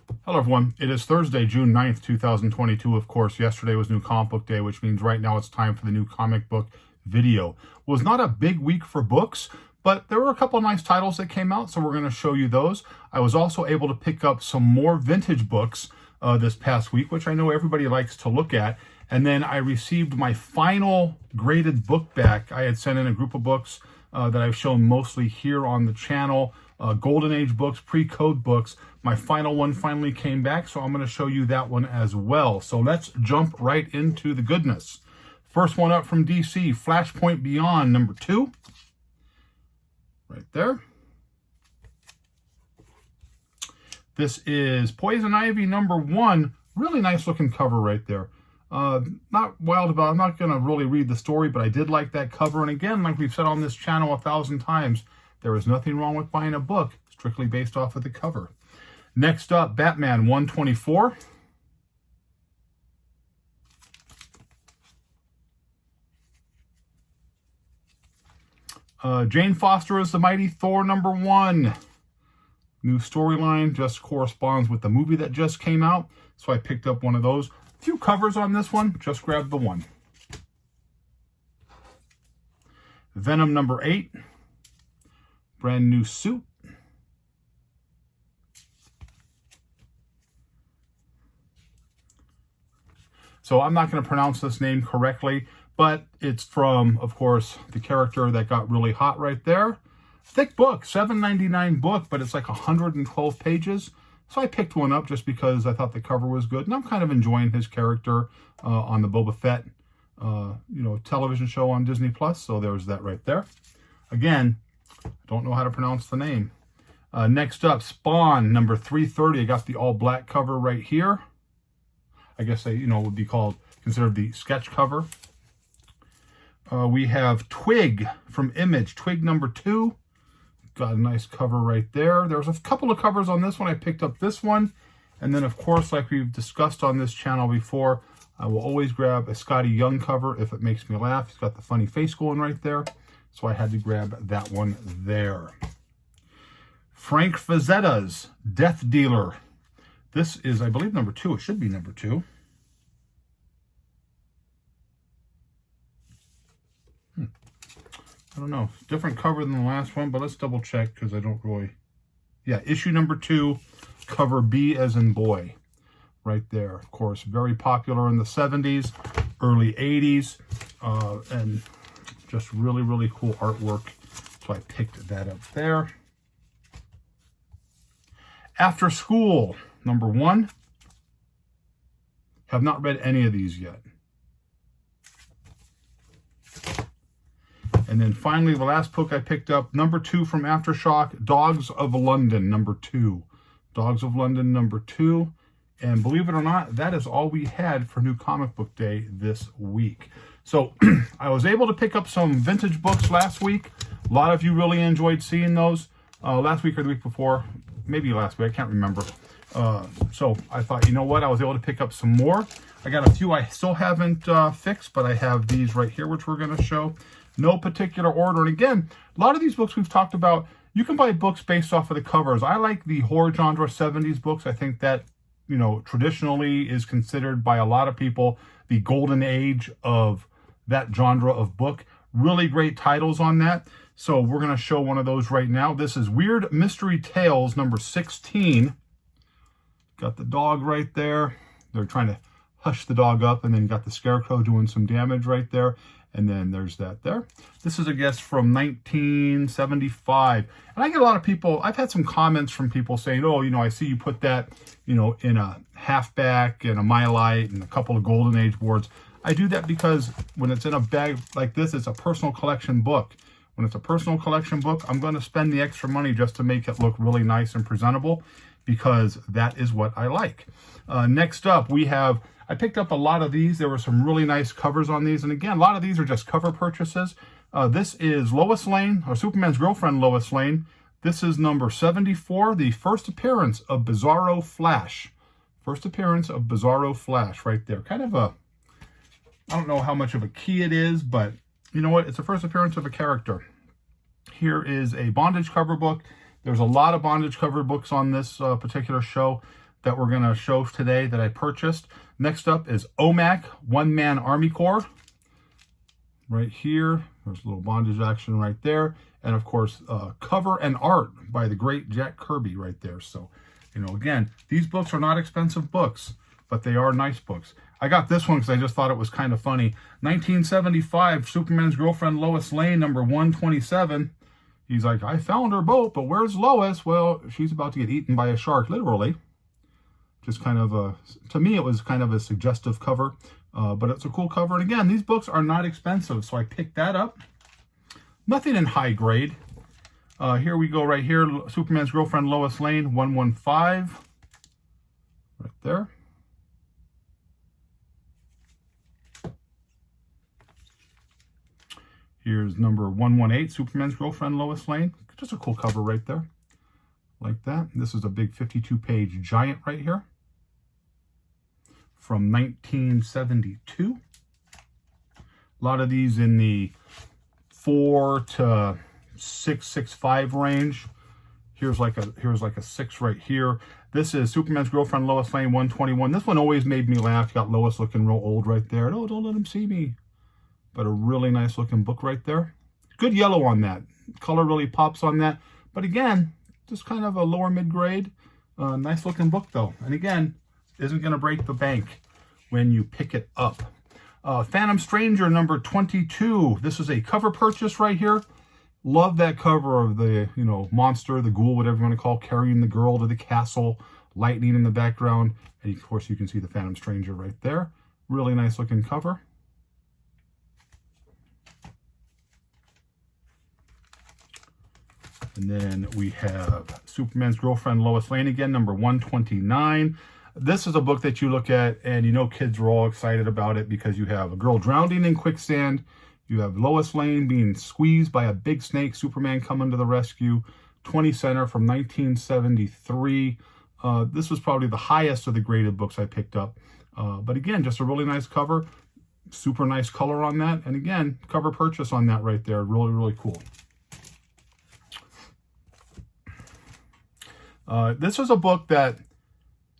Hello everyone, it is Thursday, June 9th, 2022. Of course, yesterday was New Comic Book Day, which means right now it's time for the new comic book video. It was not a big week for books, but there were a couple of nice titles that came out, so we're going to show you those. I was also able to pick up some more vintage books this past week, which I know everybody likes to look at. And then I received my final graded book back. I had sent in a group of books that I've shown mostly here on the channel. Golden Age books, pre-code books. My final one finally came back, so I'm going to show you that one as well. So let's jump right into the goodness. First one up from DC, Flashpoint Beyond, number 2. Right there. This is Poison Ivy, number 1. Really nice looking cover right there. Not wild about, I'm not going to really read the story, but I did like that cover. And again, like we've said on this channel 1,000 times, there is nothing wrong with buying a book strictly based off of the cover. Next up, Batman 124. Jane Foster is the Mighty Thor, number 1. New storyline, just corresponds with the movie that just came out, so I picked up one of those. A few covers on this one, just grabbed the one. Venom number 8. Brand new suit. So I'm not going to pronounce this name correctly, but it's from, of course, the character that got really hot right there. Thick book, $7.99 book, but it's like 112 pages. So I picked one up just because I thought the cover was good, and I'm kind of enjoying his character on the Boba Fett, television show on Disney Plus. So there's that right there. Again, I don't know how to pronounce the name. Next up, Spawn, number 330. I got the all-black cover right here. I guess they, would be considered the sketch cover. We have Twig from Image, Twig number 2. Got a nice cover right there. There's a couple of covers on this one. I picked up this one. And then, of course, like we've discussed on this channel before, I will always grab a Scotty Young cover if it makes me laugh. He's got the funny face going right there. So I had to grab that one there. Frank Frazzetta's Death Dealer. This is, I believe, number 2. It should be number 2. I don't know. Different cover than the last one, but let's double check because I don't really... Yeah, issue number 2, cover B as in boy. Right there. Of course, very popular in the 70s, early 80s, and just really, really cool artwork. So I picked that up there. After School, number 1. Have not read any of these yet. And then finally, the last book I picked up, number 2 from Aftershock, Dogs of London, number 2. Dogs of London, number 2. And believe it or not, that is all we had for New Comic Book Day this week. So I was able to pick up some vintage books last week. A lot of you really enjoyed seeing those last week or the week before. Maybe last week, I can't remember. So I thought, you know what, I was able to pick up some more. I got a few I still haven't fixed, but I have these right here, which we're going to show. No particular order. And again, a lot of these books we've talked about, you can buy books based off of the covers. I like the horror genre 70s books. I think that, traditionally is considered by a lot of people the golden age of that genre of book. Really great titles on that. So we're going to show one of those right now. This is Weird Mystery Tales, number 16. Got the dog right there. They're trying to hush the dog up, and then got the scarecrow doing some damage right there. And then there's that there. This is, I guess, from 1975. And I get a lot of people, I've had some comments from people saying, oh, I see you put that, in a halfback and a Mylight and a couple of Golden Age boards. I do that because when it's in a bag like this, it's a personal collection book. When it's a personal collection book, I'm going to spend the extra money just to make it look really nice and presentable, because that is what I like. Next up, we have... I picked up a lot of these. There were some really nice covers on these. And again, a lot of these are just cover purchases. This is Lois Lane, or Superman's girlfriend, Lois Lane. This is number 74, the first appearance of Bizarro Flash. First appearance of Bizarro Flash right there. Kind of a, I don't know how much of a key it is, but you know what? It's the first appearance of a character. Here is a bondage cover book. There's a lot of bondage cover books on this particular show. that we're going to show today that I purchased. Next up is OMAC, One Man Army Corps. Right here, there's a little bondage action right there. And of course, cover and art by the great Jack Kirby right there. So, you know, again, these books are not expensive books, but they are nice books. I got this one because I just thought it was kind of funny. 1975, Superman's Girlfriend Lois Lane, number 127. He's like, I found her boat, but where's Lois? Well, she's about to get eaten by a shark, literally. Just kind of a, to me, it was kind of a suggestive cover, but it's a cool cover. And again, these books are not expensive, so I picked that up. Nothing in high grade. Here we go right here, Superman's Girlfriend Lois Lane, 115. Right there. Here's number 118, Superman's Girlfriend Lois Lane. Just a cool cover right there. Like that. This is a big 52-page giant right here. From 1972. A lot of these in the 4 to 665 range. Here's like a 6 right here. This is Superman's Girlfriend Lois Lane 121. This one always made me laugh. Got Lois looking real old right there. Oh, don't let him see me. But a really nice looking book right there. Good yellow on that. Color really pops on that. But again, just kind of a lower mid-grade. Nice looking book though. And again, isn't going to break the bank when you pick it up. Phantom Stranger number 22. This is a cover purchase right here. Love that cover of the, you know, monster, the ghoul, whatever you want to call, carrying the girl to the castle, lightning in the background. And of course you can see the Phantom Stranger right there. Really nice looking cover. And then we have Superman's Girlfriend Lois Lane again, number 129. This is a book that you look at and you know kids are all excited about it because you have a girl drowning in quicksand. You have Lois Lane being squeezed by a big snake, Superman coming to the rescue. 20 center from 1973. This was probably the highest of the graded books I picked up. But again, just a really nice cover. Super nice color on that. And again, cover purchase on that right there. Really, really cool. This is a book that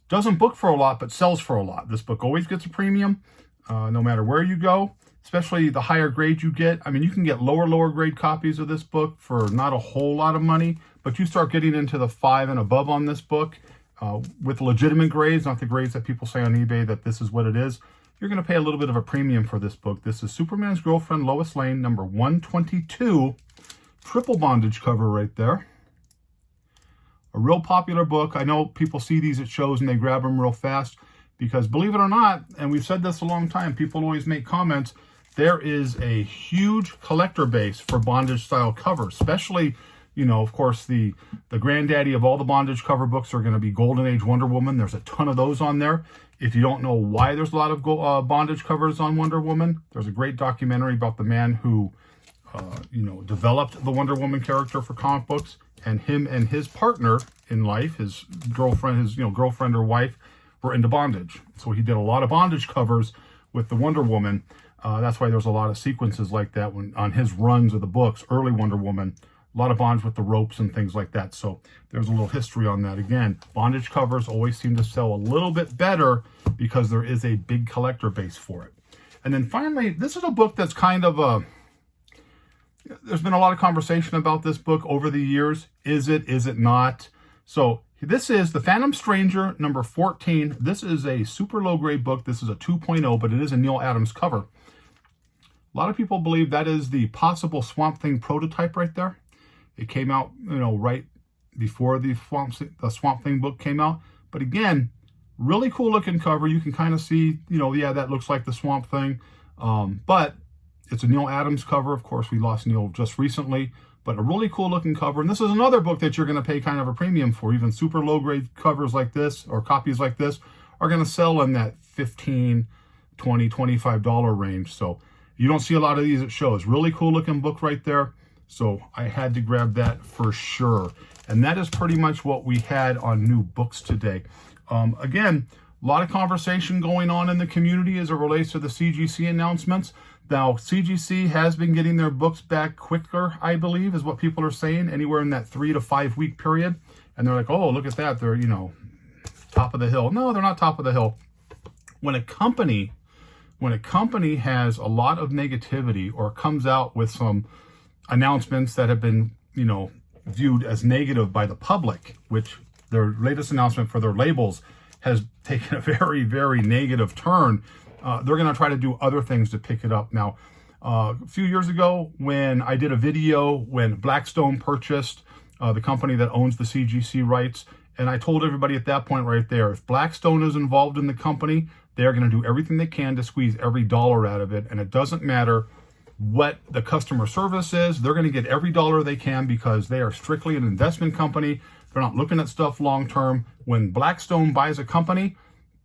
doesn't book for a lot, but sells for a lot. This book always gets a premium, no matter where you go, especially the higher grade you get. I mean, you can get lower grade copies of this book for not a whole lot of money, but you start getting into the 5 and above on this book with legitimate grades, not the grades that people say on eBay that this is what it is. You're going to pay a little bit of a premium for this book. This is Superman's Girlfriend Lois Lane, number 122. Triple bondage cover right there. A real popular book. I know people see these at shows and they grab them real fast because, believe it or not, and we've said this a long time, people always make comments, there is a huge collector base for bondage style covers, especially, you know, of course, the granddaddy of all the bondage cover books are going to be Golden Age Wonder Woman. There's a ton of those on there. If you don't know why there's a lot of bondage covers on Wonder Woman, there's a great documentary about the man who, you know, developed the Wonder Woman character for comic books. And him and his partner in life, his girlfriend, his girlfriend or wife, were into bondage. So he did a lot of bondage covers with the Wonder Woman. That's why there's a lot of sequences like that when on his runs of the books, early Wonder Woman, a lot of bondage with the ropes and things like that. So there's a little history on that. Again, bondage covers always seem to sell a little bit better because there is a big collector base for it. And then finally, this is a book that's kind of a... There's been a lot of conversation about this book over the years. Is it not? So this is The Phantom Stranger, number 14. This is a super low grade book. This is a 2.0, but it is a Neil Adams cover. A lot of people believe that is the possible Swamp Thing prototype right there. It came out, you know, right before the Swamp Thing book came out. But again, really cool looking cover. You can kind of see, you know, yeah, that looks like the Swamp Thing. But it's a Neil Adams cover. Of course, we lost Neil just recently, but a really cool looking cover. And this is another book that you're going to pay kind of a premium for. Even super low grade covers like this or copies like this are going to sell in that $15, $20, $25 range. So you don't see a lot of these at shows. Really cool looking book right there. So I had to grab that for sure. And that is pretty much what we had on new books today. Again, a lot of conversation going on in the community as it relates to the CGC announcements. Now, CGC has been getting their books back quicker, I believe, is what people are saying, anywhere in that 3 to 5 week period. And they're like, oh, look at that. They're, you know, top of the hill. No, they're not top of the hill. When a company has a lot of negativity or comes out with some announcements that have been, viewed as negative by the public, which their latest announcement for their labels has taken a very, very negative turn, they're going to try to do other things to pick it up. Now, a few years ago, when I did a video when Blackstone purchased the company that owns the CGC rights, and I told everybody at that point right there, if Blackstone is involved in the company, they're going to do everything they can to squeeze every dollar out of it. And it doesn't matter what the customer service is. They're going to get every dollar they can because they are strictly an investment company. They're not looking at stuff long term. When Blackstone buys a company,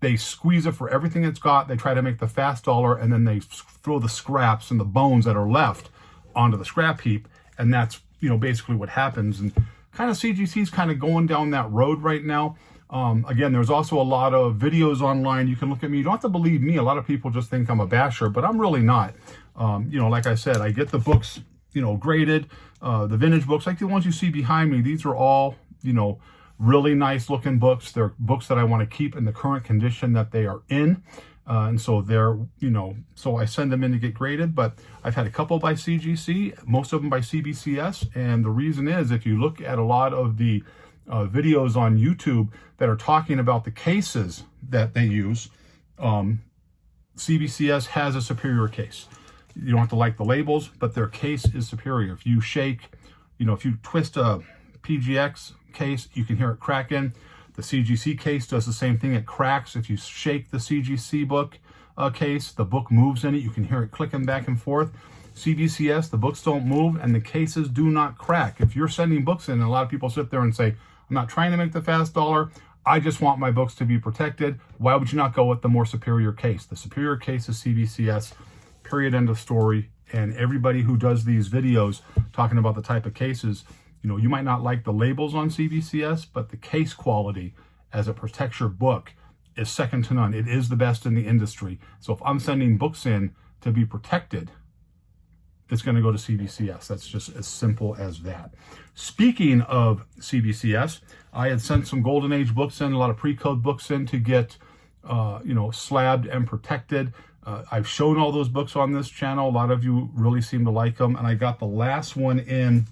they squeeze it for everything it's got. They try to make the fast dollar, and then they throw the scraps and the bones that are left onto the scrap heap. And that's, basically what happens. And kind of CGC is kind of going down that road right now. Again, there's also a lot of videos online. You can look at me. You don't have to believe me. A lot of people just think I'm a basher, but I'm really not. Like I said, I get the books, graded, the vintage books, like the ones you see behind me. These are all, really nice looking books. They're books that I want to keep in the current condition that they are in. And so they're, so I send them in to get graded, but I've had a couple by CGC, most of them by CBCS. And the reason is, if you look at a lot of the videos on YouTube that are talking about the cases that they use, CBCS has a superior case. You don't have to like the labels, but their case is superior. If you shake, if you twist a PGX case, you can hear it cracking. The CGC case does the same thing. It cracks. If you shake the CGC book case, the book moves in it. You can hear it clicking back and forth. CBCS, the books don't move and the cases do not crack. If you're sending books in, a lot of people sit there and say, I'm not trying to make the fast dollar. I just want my books to be protected. Why would you not go with the more superior case? The superior case is CBCS, period, end of story. And everybody who does these videos talking about the type of cases, you might not like the labels on CBCS, but the case quality as it protects your book is second to none. It is the best in the industry. So if I'm sending books in to be protected, it's going to go to CBCS. That's just as simple as that. Speaking of CBCS, I had sent some Golden Age books in, a lot of pre-code books in to get, slabbed and protected. I've shown all those books on this channel. A lot of you really seem to like them. And I got the last one in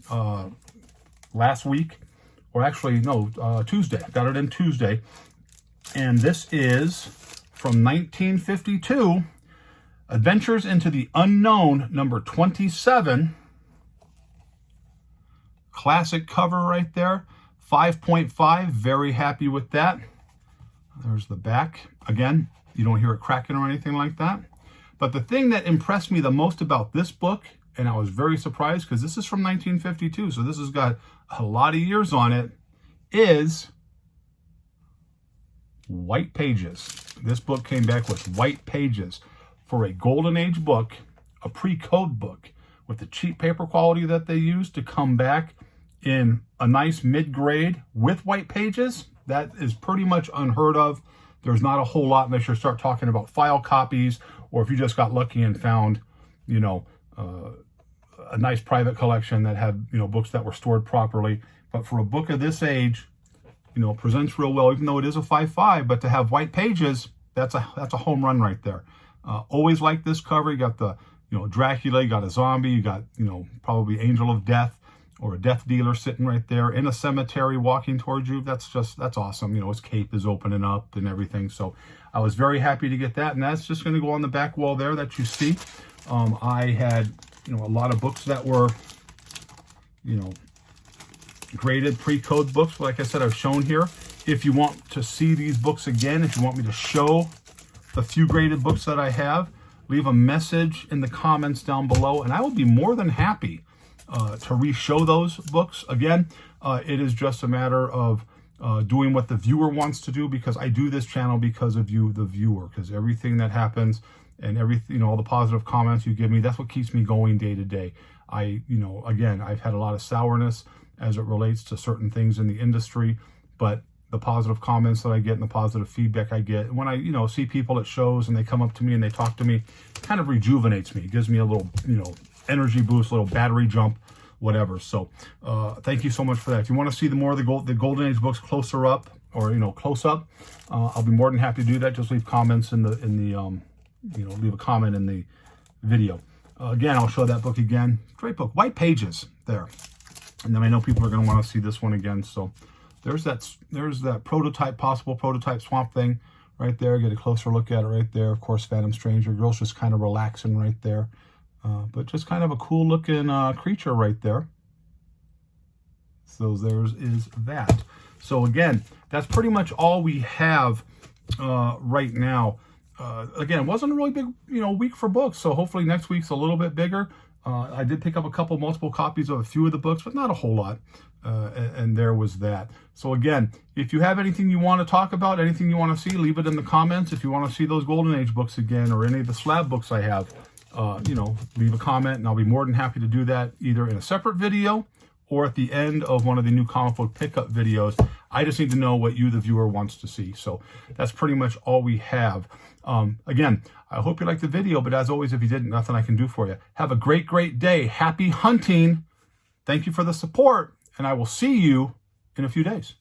last week, or actually, no, Tuesday. Got it in Tuesday. And this is from 1952, Adventures into the Unknown, number 27. Classic cover right there. 5.5, very happy with that. There's the back. Again, you don't hear it cracking or anything like that. But the thing that impressed me the most about this book, and I was very surprised because this is from 1952, so this has got a lot of years on it, is white pages. This book came back with white pages. For a Golden Age book, a pre-code book, with the cheap paper quality that they use to come back in a nice mid-grade with white pages, that is pretty much unheard of. There's not a whole lot unless you start talking about file copies, or if you just got lucky and found, a nice private collection that had, books that were stored properly. But for a book of this age, presents real well, even though it is a 5.5, but to have white pages, that's a home run right there. Always like this cover. You got the, Dracula, you got a zombie, you got, probably Angel of Death or a death dealer sitting right there in a cemetery walking towards you. That's awesome. His cape is opening up and everything. So I was very happy to get that. And that's just going to go on the back wall there that you see. I had, a lot of books that were, graded pre-code books. Like I said, I've shown here. If you want to see these books again, if you want me to show the few graded books that I have, leave a message in the comments down below, and I will be more than happy to re-show those books. Again, it is just a matter of doing what the viewer wants to do, because I do this channel because of you, the viewer, because everything that happens and everything, all the positive comments you give me, that's what keeps me going day to day. Again, I've had a lot of sourness as it relates to certain things in the industry, but the positive comments that I get and the positive feedback I get, when I, see people at shows and they come up to me and they talk to me, it kind of rejuvenates me. It gives me a little, energy boost, a little battery jump, whatever. So thank you so much for that. If you want to see more of the Golden Age books closer up, or close up, I'll be more than happy to do that. Just leave comments in the leave a comment in the video. Again, I'll show that book again. Great book, white pages there. And then I know people are going to want to see this one again. So there's that prototype, possible prototype Swamp Thing right there. Get a closer look at it right there. Of course, Phantom Stranger. Girl's just kind of relaxing right there. But just kind of a cool looking creature right there. So is that. So again, that's pretty much all we have right now. Again, it wasn't a really big week for books, so hopefully next week's a little bit bigger. I did pick up a couple multiple copies of a few of the books, but not a whole lot. And there was that. So again, if you have anything you want to talk about, anything you want to see, leave it in the comments. If you want to see those Golden Age books again, or any of the slab books I have, leave a comment, and I'll be more than happy to do that either in a separate video or at the end of one of the new comic book pickup videos. I just need to know what you, the viewer, wants to see. So that's pretty much all we have. Again, I hope you liked the video, but as always, if you didn't, nothing I can do for you. Have a great, great day. Happy hunting. Thank you for the support, and I will see you in a few days.